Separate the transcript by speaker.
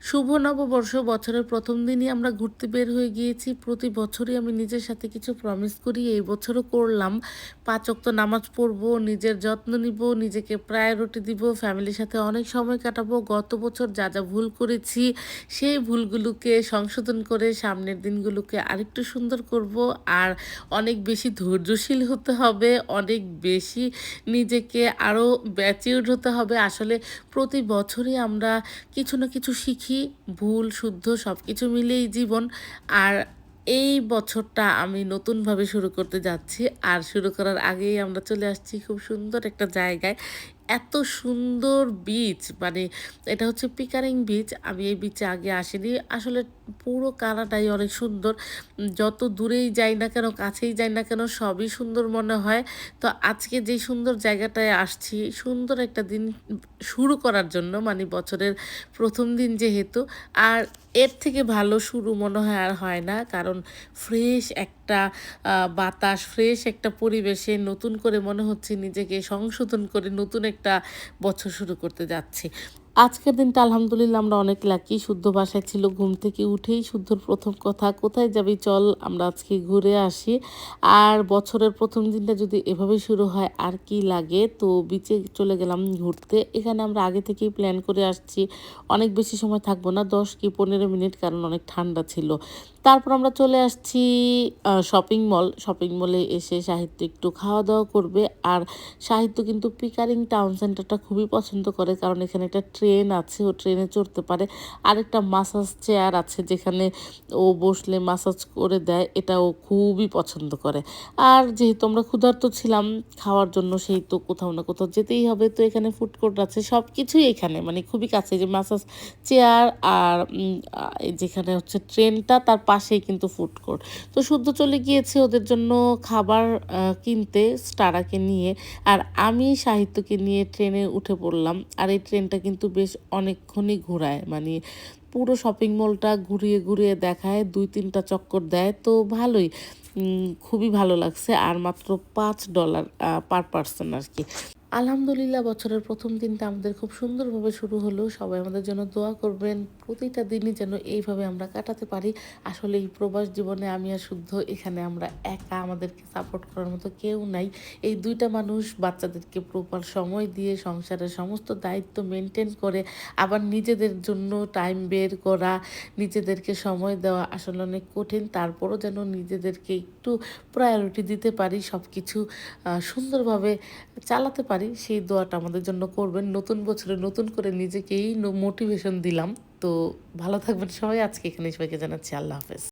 Speaker 1: শুভ নববর্ষ বছরের প্রথম দিনই আমরা ঘুরতে বের হয়ে গিয়েছি। প্রতি বছরই আমি নিজের সাথে কিছু প্রমিস করি। এই বছরও করলাম। ৫ ওয়াক্ত নামাজ পড়বো, নিজের যত্ন নিবো, নিজেকে প্রায়োরিটি দিব, ফ্যামিলির সাথে অনেক সময় কাটাবো। গত বছর যা ভুল করেছি, সেই ভুলগুলোকে সংশোধন করে সামনের দিনগুলোকে আরেকটু সুন্দর করব। আর অনেক বেশি ধৈর্যশীল হতে হবে, অনেক বেশি নিজেকে আরও ম্যাচিউরড হতে হবে। আসলে প্রতি বছরই আমরা কিছু না কিছু শিখি, ভুল শুদ্ধ সব কিছু মিলেই জীবন। আর এই বছরটা আমি নতুনভাবে শুরু করতে যাচ্ছি। আর শুরু করার আগেই আমরা চলে আসছি খুব সুন্দর একটা জায়গায়। এত সুন্দর বিচ, মানে এটা হচ্ছে পিকারিং বিচ। আমি এই বিচে আগে আসিনি। আসলে পুরো কানাডাই অনেক সুন্দর। যত দূরেই যাই না কেন, কাছেই যাই না কেন, সবই সুন্দর মনে হয়। তো আজকে যেই সুন্দর জায়গাটায় আসছি, সুন্দর একটা দিন শুরু করার জন্য, মানে বছরের প্রথম দিন যেহেতু। আর এর থেকে ভালো শুরু মনে হয় আর হয় না। কারণ ফ্রেশ একটা বাতাস, ফ্রেশ একটা পরিবেশে নতুন করে মনে হচ্ছে নিজেকে সংশোধন করে নতুন একটা বছর শুরু করতে যাচ্ছি। আজকের দিনটা আলহামদুলিল্লাহ আমরা অনেক লাকি। শুদ্ধ বাসায় ছিল, ঘুম থেকে উঠেই শুদ্ধর প্রথম কথা, "কোথায় যাবি? চল আমরা আজকে ঘুরে আসি।" আর বছরের প্রথম দিনটা যদি এভাবে শুরু হয় আর কি লাগে। তো বিচে চলে গেলাম ঘুরতে। এখানে আমরা আগে থেকেই প্ল্যান করে আসছি। অনেক বেশি সময় থাকবো না, ১০ কি ১৫ মিনিট, কারণ অনেক ঠান্ডা ছিল। তারপর আমরা চলে আসছি শপিং মল। শপিং মলে এসে সাহিত্য একটু খাওয়া-দাওয়া করবে। আর সাহিত্য কিন্তু পিকারিং টাউন সেন্টারটা খুবই পছন্দ করে, কারণ এখানে একটা ট্রেন আছে, ও ট্রেনে চড়তে পারে। আরেকটা মাসাজ চেয়ার আছে যেখানে ও বসলে মাসাজ করে দেয়, এটা ও খুবই পছন্দ করে। আর যেহেতু আমরা ক্ষুধার্ত ছিলাম খাওয়ার জন্য, সেই তো কোথাও না কোথাও যেতেই হবে। তো এখানে ফুড কোর্ট আছে, সব কিছুই এখানে, মানে খুবই কাছে। যে মাসাজ চেয়ার আর যেখানে হচ্ছে ট্রেনটা, তার পাশেই কিন্তু ফুড কোর্ট। তো শুদ্ধ চলে গিয়েছে ওদের জন্য খাবার কিনতে স্টারাকে নিয়ে। আর আমি সাহিত্যকে নিয়ে ট্রেনে উঠে পড়লাম। আর এই ট্রেনটা কিন্তু বেশ অনেকক্ষণই ঘোরায়, মানে পুরো শপিং মলটা ঘুরিয়ে ঘুরিয়ে দেখায়, ২-৩টা চক্কর দেয়। তো ভালোই, খুবই ভালো লাগছে। আর মাত্র $৫ পার পারসন আর কি। আলহামদুলিল্লাহ বছরের প্রথম দিনটা আমাদের খুব সুন্দরভাবে শুরু হলো। সবাই আমাদের জন্য দোয়া করবেন। প্রতিটা দিনই যেন এইভাবে আমরা কাটাতে পারি। আসলে এই প্রবাস জীবনে আমি আর শুদ্ধ, এখানে আমরা একা, আমাদেরকে সাপোর্ট করার মতো কেউ নাই। এই ২ টা মানুষ বাচ্চাদেরকে প্রপার সময় দিয়ে সংসারের সমস্ত দায়িত্ব মেইনটেইন করে আবার নিজেদের জন্য টাইম বের করা, নিজেদেরকে সময় দেওয়া আসলে অনেক কঠিন। তারপরও যেন নিজেদেরকে একটু প্রায়োরিটি দিতে পারি, সবকিছু সুন্দরভাবে চালাতে পারি, সেই দোয়াটা আমাদের জন্য করবেন। নতুন বছরে নতুন করে নিজেকেই মোটিভেশন দিলাম। তো ভালো থাকবেন সবাই। আজকে এখানেই সবাইকে জানাচ্ছি আল্লাহ হাফেজ।